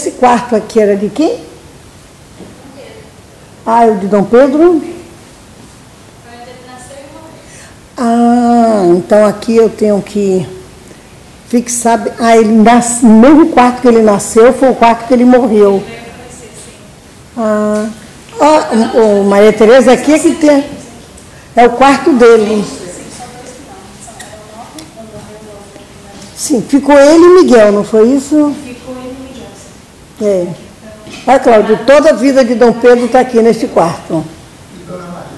esse quarto aqui era de quem? Ah, o de Dom Pedro? Ah, então aqui eu tenho que fixar. Ah, ele nasce, no mesmo quarto que ele nasceu foi o quarto que ele morreu. Ah, Maria Tereza, aqui é que tem. É o quarto dele. Sim, ficou ele e Miguel, não foi isso? Ficou ele e Miguel. É. Olha, Cláudio, toda a vida de Dom Pedro está aqui neste quarto. E Dona Maria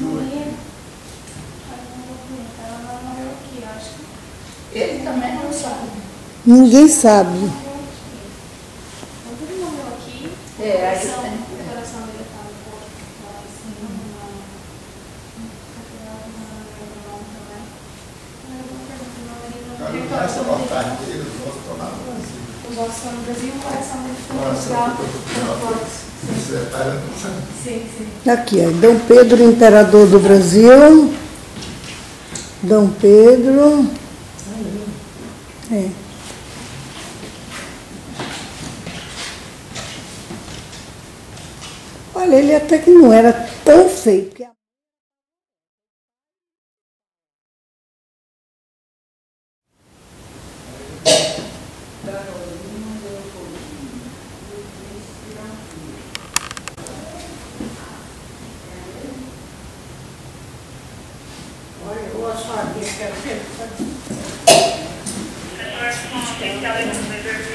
morreu? Ela morreu aqui, acho. Ele também não sabe. Ninguém sabe. Quando ele morreu aqui, o coração dele estava um pouco assim, os ossos estão no Brasil e o coração dele foi no Portugal. Sim, sim. Aqui, ó, Dom Pedro, imperador do Brasil. Dom Pedro. É. Olha, ele até que não era tão feio. Porque...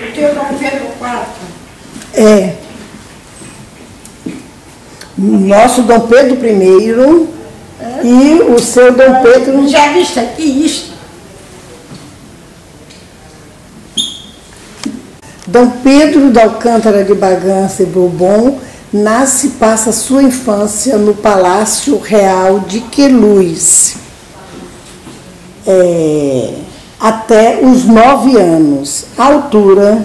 O teu Dom Pedro IV. É. Nosso Dom Pedro I e o seu Dom Pedro... Já viste aqui isto? Dom Pedro de Alcântara de Bragança e Bourbon nasce e passa sua infância no Palácio Real de Queluz, até os 9 anos, altura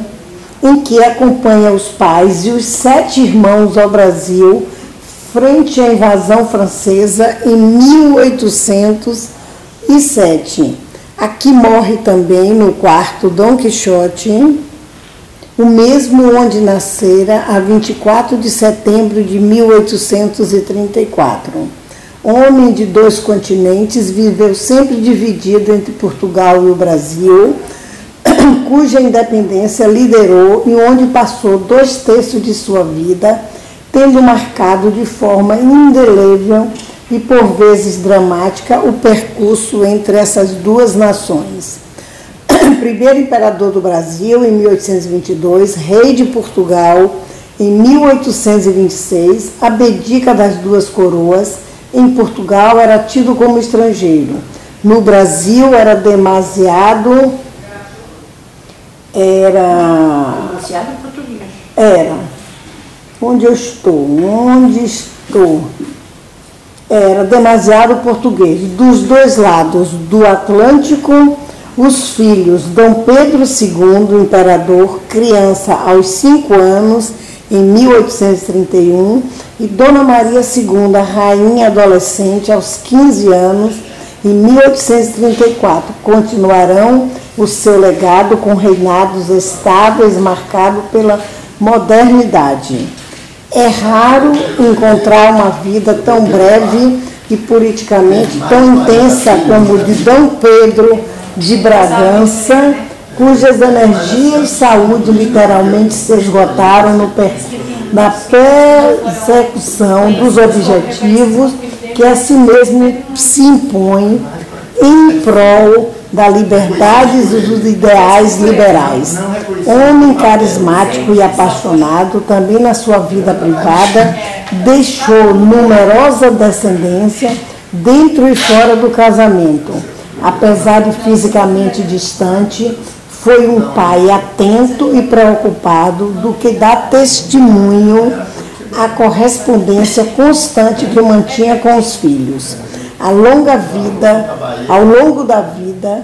em que acompanha os pais e os 7 irmãos ao Brasil frente à invasão francesa em 1807. Aqui morre também no quarto Dom Quixote, o mesmo onde nascera a 24 de setembro de 1834. Homem de 2 continentes, viveu sempre dividido entre Portugal e o Brasil, cuja independência liderou e onde passou 2/3 de sua vida, tendo marcado de forma indelével e por vezes dramática o percurso entre essas duas nações. Primeiro imperador do Brasil em 1822, rei de Portugal em 1826, abdica das 2 coroas. Em Portugal era tido como estrangeiro. No Brasil era demasiado português. Era. Onde eu estou? Onde estou? Era demasiado português. Dos 2 lados do Atlântico, os filhos Dom Pedro II, imperador, criança aos 5 anos, em 1831, e Dona Maria II, rainha adolescente, aos 15 anos, em 1834. Continuarão o seu legado com reinados estáveis marcados pela modernidade. É raro encontrar uma vida tão breve e politicamente tão intensa como o de Dom Pedro de Bragança, cujas energias e saúde literalmente se esgotaram na persecução dos objetivos que a si mesmo se impõe em prol da liberdade e dos ideais liberais. Homem carismático e apaixonado, também na sua vida privada, deixou numerosa descendência dentro e fora do casamento. Apesar de fisicamente distante, foi um pai atento e preocupado, do que dá testemunho a correspondência constante que mantinha com os filhos. Ao longo da vida,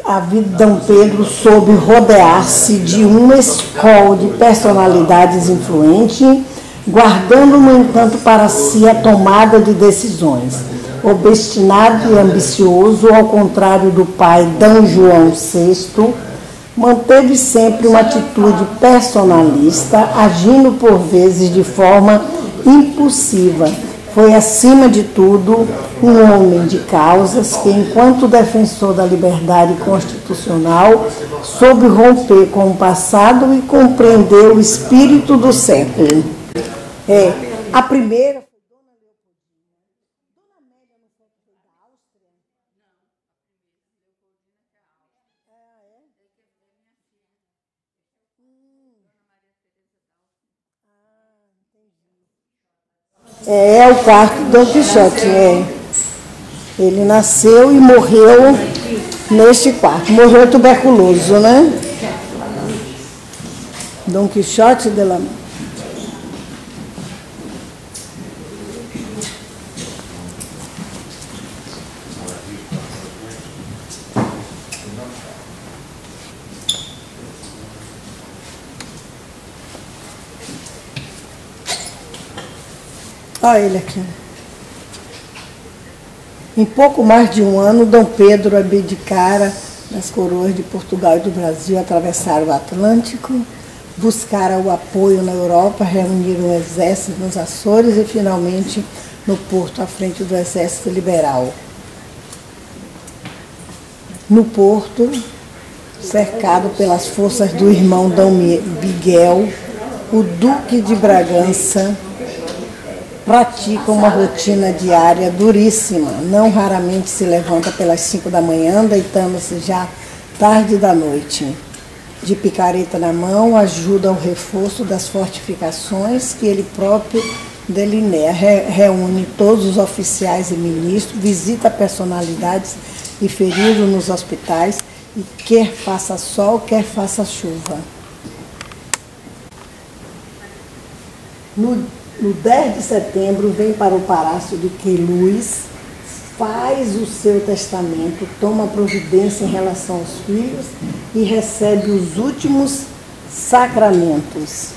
a vida de Dom Pedro soube rodear-se de uma escola de personalidades influentes, guardando, no entanto, para si a tomada de decisões. Obstinado e ambicioso, ao contrário do pai D. João VI, Manteve sempre uma atitude personalista, agindo por vezes de forma impulsiva. Foi, acima de tudo, um homem de causas que, enquanto defensor da liberdade constitucional, soube romper com o passado e compreender o espírito do século. A primeira foi Dona Leopoldina. Dona Amélia não foi da Áustria? É o quarto do Dom Quixote, Ele nasceu e morreu neste quarto. Morreu tuberculoso, né? Dom Quixote de la Mancha. Olha ele aqui. Em pouco mais de um ano, Dom Pedro abdicara das coroas de Portugal e do Brasil, atravessaram o Atlântico, buscaram o apoio na Europa, reuniram o exército nos Açores e, finalmente, no Porto, à frente do exército liberal. No Porto, cercado pelas forças do irmão Dom Miguel, o Duque de Bragança pratica uma rotina diária duríssima. Não raramente se levanta pelas 5 da manhã, deitando-se já tarde da noite. De picareta na mão, ajuda ao reforço das fortificações que ele próprio delineia. Reúne todos os oficiais e ministros, visita personalidades e feridos nos hospitais, e quer faça sol, quer faça chuva. No 10 de setembro, vem para o Palácio de Queluz, faz o seu testamento, toma providência em relação aos filhos e recebe os últimos sacramentos.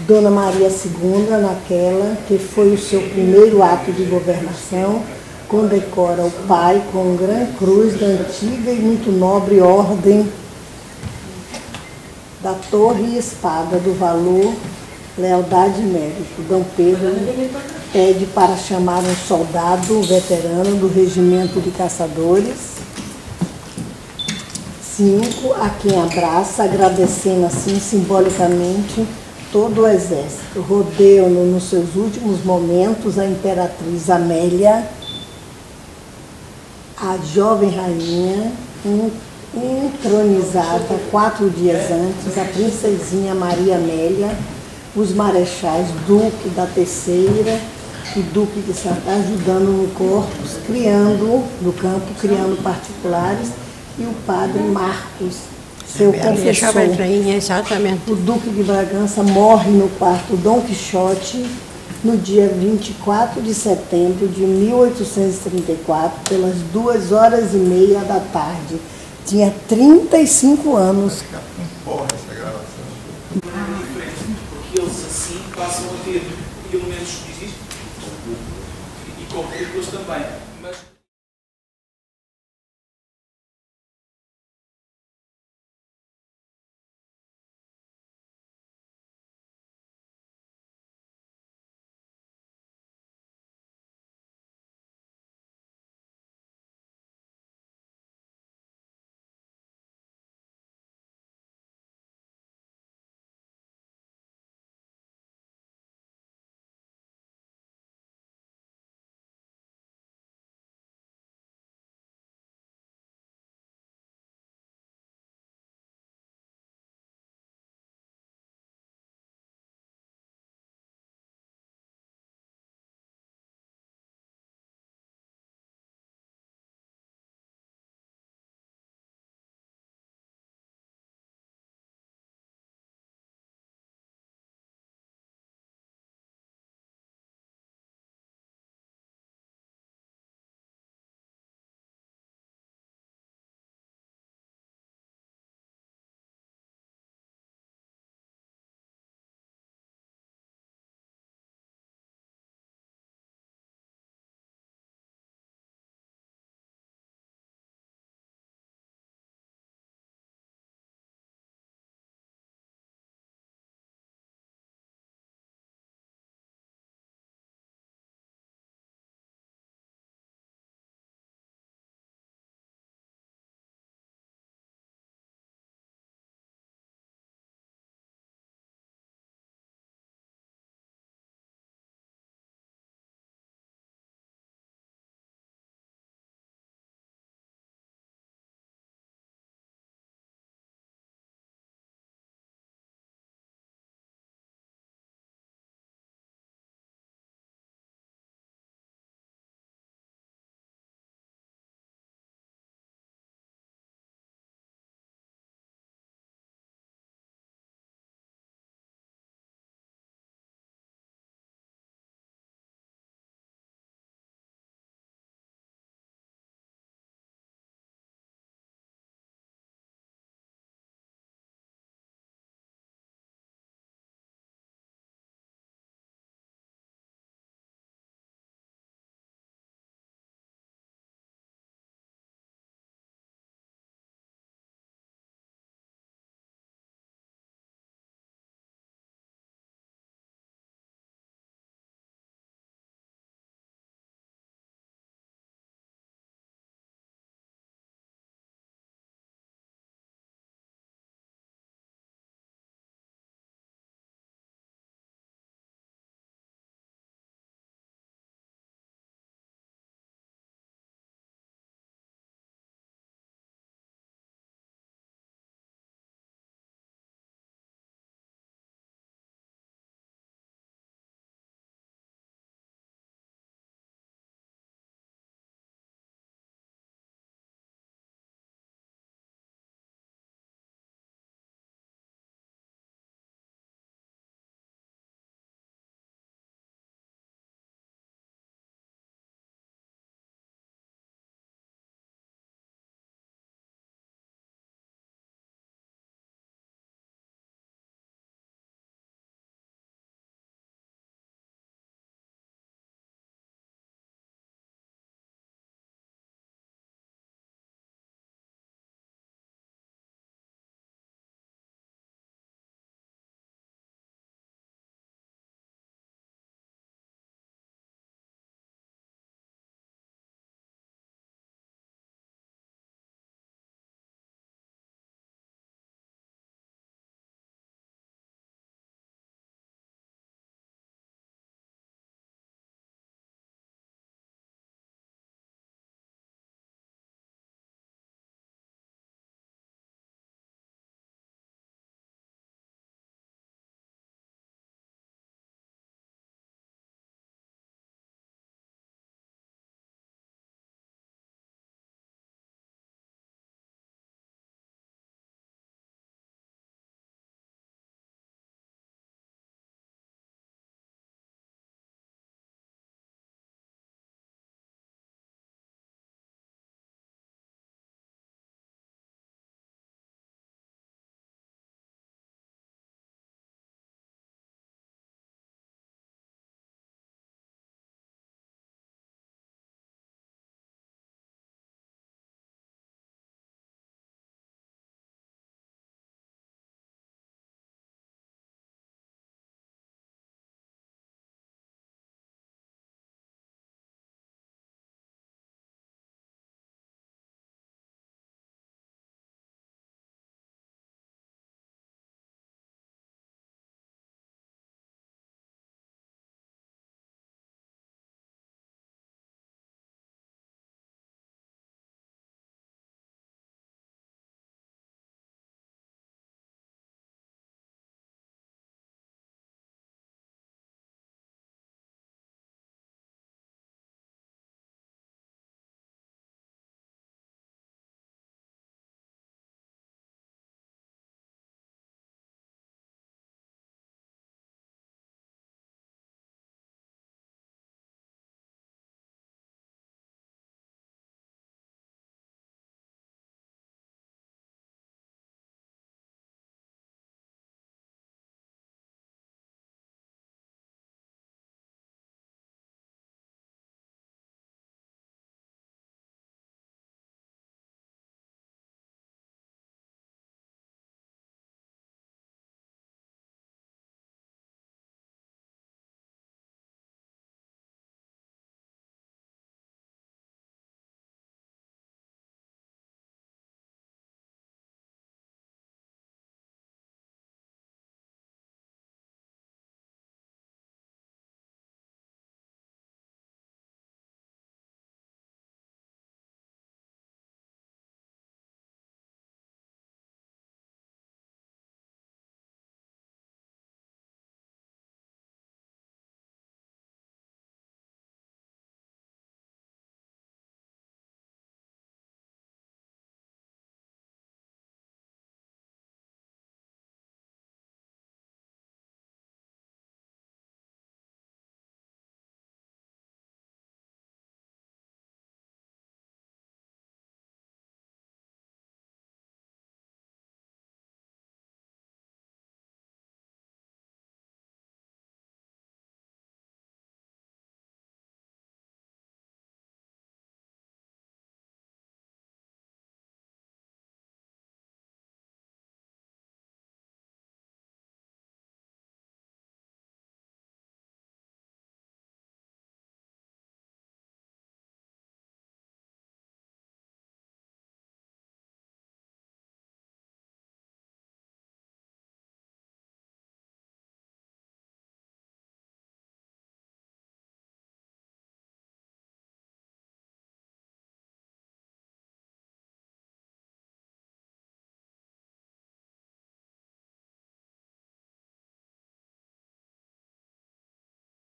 Dona Maria II, naquela que foi o seu primeiro ato de governação, condecora o pai com grande cruz da antiga e muito nobre ordem da Torre e Espada, do valor, lealdade e mérito. Dom Pedro pede para chamar um soldado veterano do regimento de caçadores, 5, a quem abraça, agradecendo assim simbolicamente todo o exército. Rodeiam-no nos seus últimos momentos a imperatriz Amélia, a jovem rainha, entronizada 4 dias antes, a princesinha Maria Amélia, os marechais Duque da Terceira e Duque de Santa, ajudando no corpus, no campo, criando particulares, e o padre Marcos, seu confessor. Exatamente. O Duque de Bragança morre no quarto Dom Quixote no dia 24 de setembro de 1834, pelas 2h30 da tarde. Tinha 35 anos. Porra, essa gravação. Porque eles assim passam a ter elementos físicos e com películas também. Mas